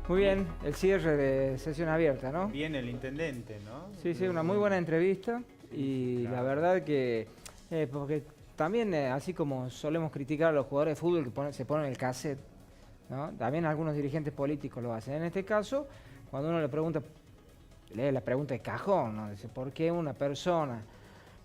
Muy bien, el cierre de sesión abierta, ¿no? Bien el intendente, ¿no? Sí, sí, una muy buena entrevista y Claro. la verdad que, porque también así como solemos criticar a los jugadores de fútbol que se ponen el cassette, ¿no? También algunos dirigentes políticos lo hacen. En este caso, cuando uno le pregunta, lee la pregunta de cajón, ¿no? Dice, ¿por qué una persona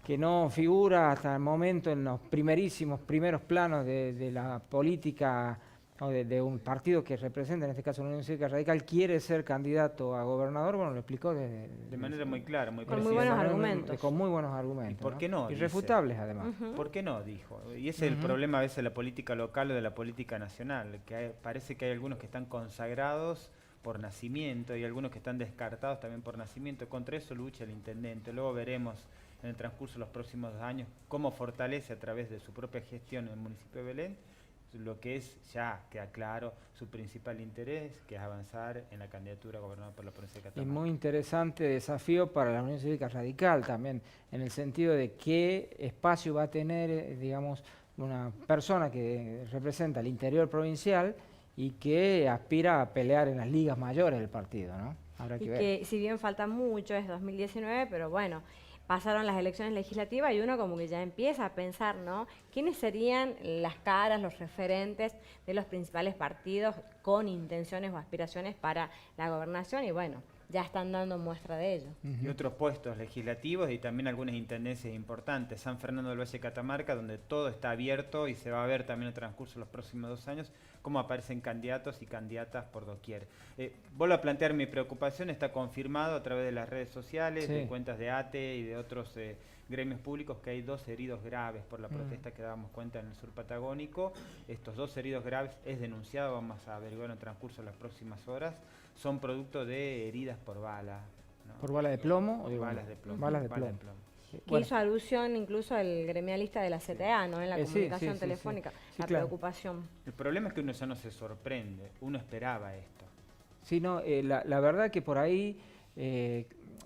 que no figura hasta el momento en los primeros planos de la política o de un partido que representa, en este caso la Unión Cívica Radical, quiere ser candidato a gobernador? Bueno, lo explicó De manera muy clara, muy Con precisa. muy buenos argumentos. con muy buenos argumentos. ¿Y por qué no? Irrefutables, además. ¿Por qué no? Dijo. Y ese es el problema a veces de la política local o de la política nacional, que parece que hay algunos que están consagrados por nacimiento y algunos que están descartados también por nacimiento. Contra eso lucha el intendente. Luego veremos en el transcurso de los próximos años cómo fortalece a través de su propia gestión en el municipio de Belén lo que es, ya queda claro, su principal interés, que es avanzar en la candidatura a gobernador por la provincia de Y Catamarca. muy interesante desafío para la Unión Cívica Radical también, en el sentido de qué espacio va a tener, digamos, una persona que representa el interior provincial y que aspira a pelear en las ligas mayores del partido, ¿no? Habrá que ver. Que si bien falta mucho, es 2019, pero bueno, pasaron las elecciones legislativas y uno como que ya empieza a pensar, ¿no? ¿Quiénes serían las caras, los referentes de los principales partidos con intenciones o aspiraciones para la gobernación? Y bueno, ya están dando muestra de ello. Y otros puestos legislativos y también algunas intendencias importantes. San Fernando del Valle, Catamarca, donde todo está abierto y se va a ver también en el transcurso de los próximos 2 años cómo aparecen candidatos y candidatas por doquier. Vuelvo a plantear mi preocupación, está confirmado a través de las redes sociales, Sí, de cuentas de ATE y de otros gremios públicos que hay 2 heridos graves por la protesta que dábamos cuenta en el sur patagónico. Estos 2 heridos graves es denunciado, vamos a averiguar en el transcurso de las próximas horas, son producto de heridas por bala, ¿no? ¿Por bala de plomo? Por balas de plomo. Balas de Balas plomo. Que Bueno. hizo alusión incluso el gremialista de la CTA, ¿no? En la Sí, comunicación sí, telefónica, sí, la claro. preocupación. El problema es que uno ya no se sorprende, uno esperaba esto. Sí, no, la verdad que por ahí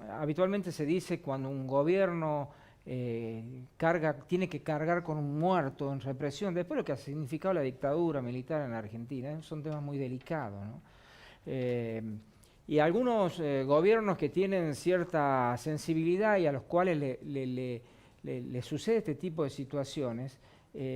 habitualmente se dice cuando un gobierno tiene que cargar con un muerto en represión, después lo que ha significado la dictadura militar en la Argentina, son temas muy delicados, ¿no? Y algunos gobiernos que tienen cierta sensibilidad y a los cuales le sucede este tipo de situaciones,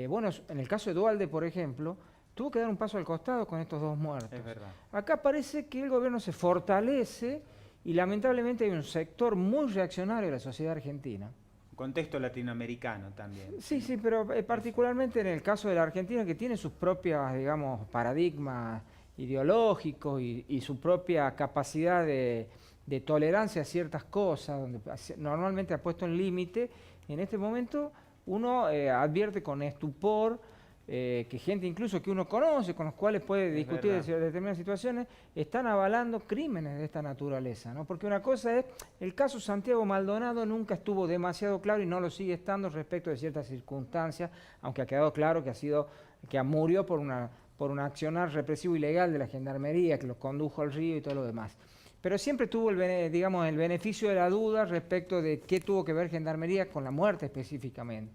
bueno, en el caso de Duhalde, por ejemplo, tuvo que dar un paso al costado con estos 2 muertos. Es verdad. Acá parece que el gobierno se fortalece y lamentablemente hay un sector muy reaccionario de la sociedad argentina. Contexto latinoamericano también. Sí, sí, pero particularmente en el caso de la Argentina, que tiene sus propias, digamos, paradigmas ideológicos y su propia capacidad de tolerancia a ciertas cosas, donde normalmente ha puesto en límite. En este momento uno advierte con estupor que gente incluso que uno conoce, con los cuales puede discutir determinadas situaciones, están avalando crímenes de esta naturaleza, ¿no? Porque una cosa es, el caso Santiago Maldonado nunca estuvo demasiado claro y no lo sigue estando respecto de ciertas circunstancias, aunque ha quedado claro que murió por un accionar represivo ilegal de la Gendarmería, que los condujo al río y todo lo demás. Pero siempre tuvo el beneficio de la duda respecto de qué tuvo que ver Gendarmería con la muerte específicamente.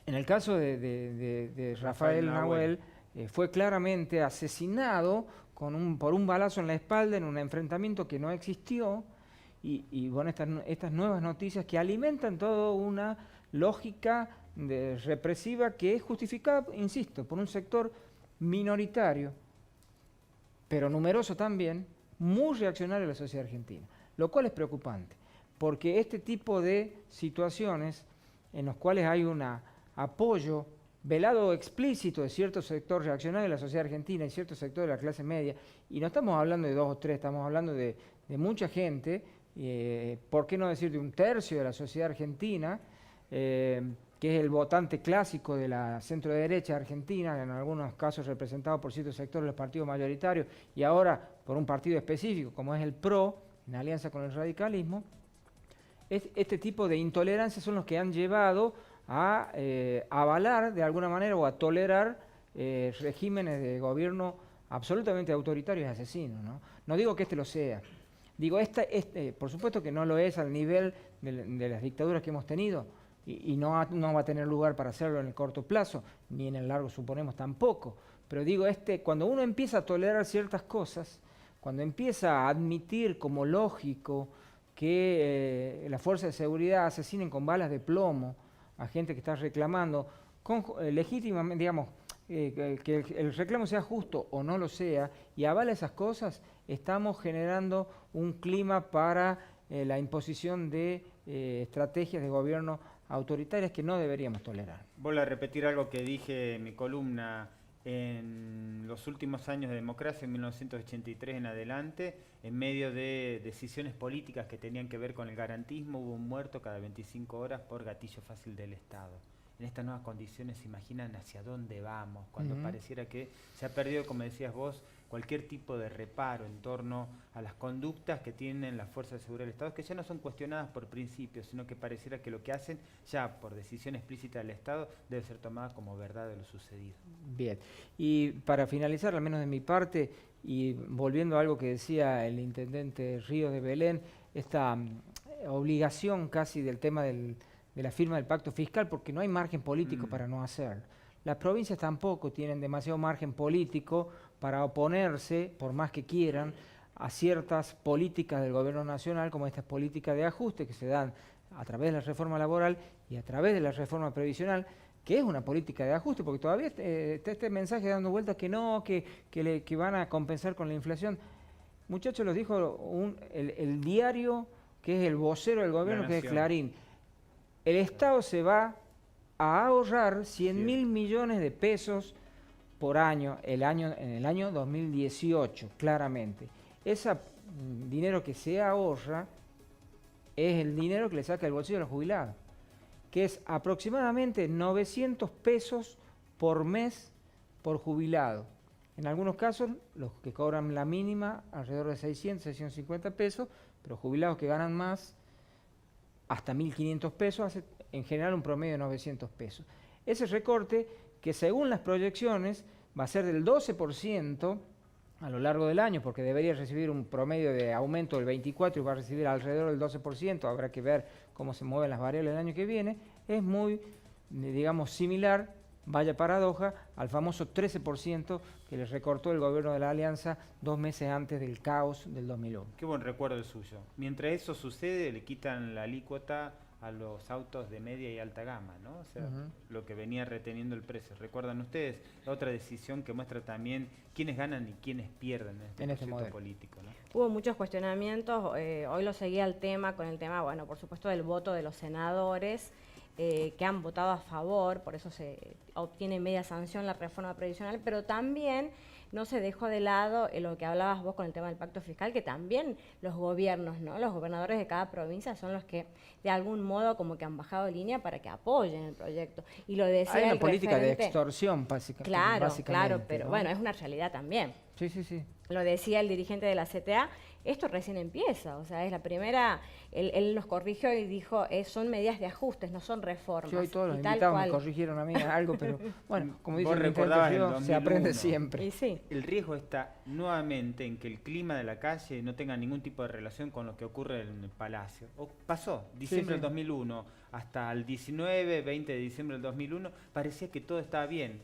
En el caso de Rafael Nahuel, fue claramente asesinado por un balazo en la espalda en un enfrentamiento que no existió y bueno, estas nuevas noticias que alimentan toda una lógica represiva que es justificada, insisto, por un sector minoritario, pero numeroso también, muy reaccionario de la sociedad argentina, lo cual es preocupante, porque este tipo de situaciones en las cuales hay un apoyo velado explícito de cierto sector reaccionario de la sociedad argentina y cierto sector de la clase media, y no estamos hablando de 2 o 3, estamos hablando de mucha gente, ¿por qué no decir de 1/3 de la sociedad argentina, que es el votante clásico de la centro-derecha argentina, en algunos casos representado por ciertos sectores de los partidos mayoritarios, y ahora por un partido específico como es el PRO, en alianza con el radicalismo? Este tipo de intolerancias son los que han llevado a avalar de alguna manera o a tolerar regímenes de gobierno absolutamente autoritarios y asesinos, ¿no? No digo que este lo sea, digo, por supuesto que no lo es al nivel de las dictaduras que hemos tenido y no va a tener lugar para hacerlo en el corto plazo, ni en el largo suponemos tampoco, pero digo, cuando uno empieza a tolerar ciertas cosas, cuando empieza a admitir como lógico que las fuerzas de seguridad asesinen con balas de plomo a gente que está reclamando, legítimamente, digamos, que el reclamo sea justo o no lo sea, y avala esas cosas, estamos generando un clima para la imposición de estrategias de gobierno autoritarias que no deberíamos tolerar. Vuelvo a repetir algo que dije en mi columna. En los últimos años de democracia, en 1983 en adelante, en medio de decisiones políticas que tenían que ver con el garantismo, hubo un muerto cada 25 horas por gatillo fácil del Estado. En estas nuevas condiciones, ¿se imaginan hacia dónde vamos? Cuando pareciera que se ha perdido, como decías vos, cualquier tipo de reparo en torno a las conductas que tienen las fuerzas de seguridad del Estado, que ya no son cuestionadas por principios, sino que pareciera que lo que hacen, ya por decisión explícita del Estado, debe ser tomada como verdad de lo sucedido. Bien, y para finalizar, al menos de mi parte, y volviendo a algo que decía el intendente Ríos de Belén, esta obligación casi del tema de la firma del pacto fiscal, porque no hay margen político para no hacerlo. Las provincias tampoco tienen demasiado margen político para oponerse, por más que quieran, a ciertas políticas del gobierno nacional, como estas políticas de ajuste que se dan a través de la reforma laboral y a través de la reforma previsional, que es una política de ajuste, porque todavía está este mensaje dando vueltas que no, que van a compensar con la inflación. Muchachos, los dijo el diario, que es el vocero del gobierno, que es Clarín. El Estado se va a ahorrar 100.000 millones de pesos por año, en el año 2018, claramente. Ese dinero que se ahorra es el dinero que le saca el bolsillo a los jubilados, que es aproximadamente 900 pesos por mes por jubilado. En algunos casos, los que cobran la mínima, alrededor de 600, 650 pesos, pero jubilados que ganan más, hasta 1.500 pesos, hace en general un promedio de 900 pesos. Ese recorte, que según las proyecciones va a ser del 12% a lo largo del año, porque debería recibir un promedio de aumento del 24% y va a recibir alrededor del 12%, habrá que ver cómo se mueven las variables el año que viene, es muy, digamos, similar, vaya paradoja, al famoso 13% que le recortó el gobierno de la Alianza 2 meses antes del caos del 2001. Qué buen recuerdo el suyo. Mientras eso sucede, le quitan la alícuota a los autos de media y alta gama, ¿no? O sea, lo que venía reteniendo el precio. ¿Recuerdan ustedes? Otra decisión que muestra también quiénes ganan y quiénes pierden en este modelo político, ¿no? Hubo muchos cuestionamientos, hoy lo seguía el tema, con el tema, bueno, por supuesto, del voto de los senadores, que han votado a favor, por eso se obtiene media sanción la reforma previsional, pero también no se dejó de lado lo que hablabas vos con el tema del pacto fiscal, que también los gobiernos, ¿no? Los gobernadores de cada provincia son los que de algún modo como que han bajado línea para que apoyen el proyecto. Y lo decía hay una el política referente, de extorsión, básicamente. Claro, pero ¿no? Bueno, es una realidad también. Sí. Lo decía el dirigente de la CTA, esto recién empieza, o sea, es la primera, él nos corrigió y dijo, son medidas de ajustes, no son reformas. Yo hoy todos los invitados me corrigieron a mí algo, pero bueno, como dice el se aprende siempre. Y sí. El riesgo está nuevamente en que el clima de la calle no tenga ningún tipo de relación con lo que ocurre en el Palacio. Pasó, diciembre del 2001, hasta el 19, 20 de diciembre del 2001, parecía que todo estaba bien.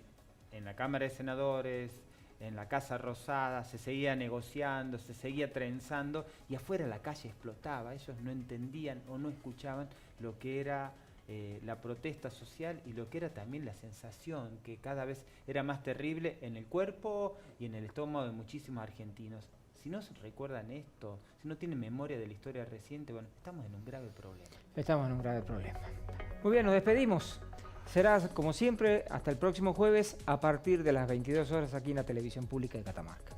En la Cámara de Senadores, en la Casa Rosada, se seguía negociando, se seguía trenzando y afuera la calle explotaba. Ellos no entendían o no escuchaban lo que era la protesta social y lo que era también la sensación que cada vez era más terrible en el cuerpo y en el estómago de muchísimos argentinos. Si no se recuerdan esto, si no tienen memoria de la historia reciente, bueno, estamos en un grave problema. Estamos en un grave problema. Muy bien, nos despedimos. Será, como siempre, hasta el próximo jueves a partir de las 22 horas aquí en la Televisión Pública de Catamarca.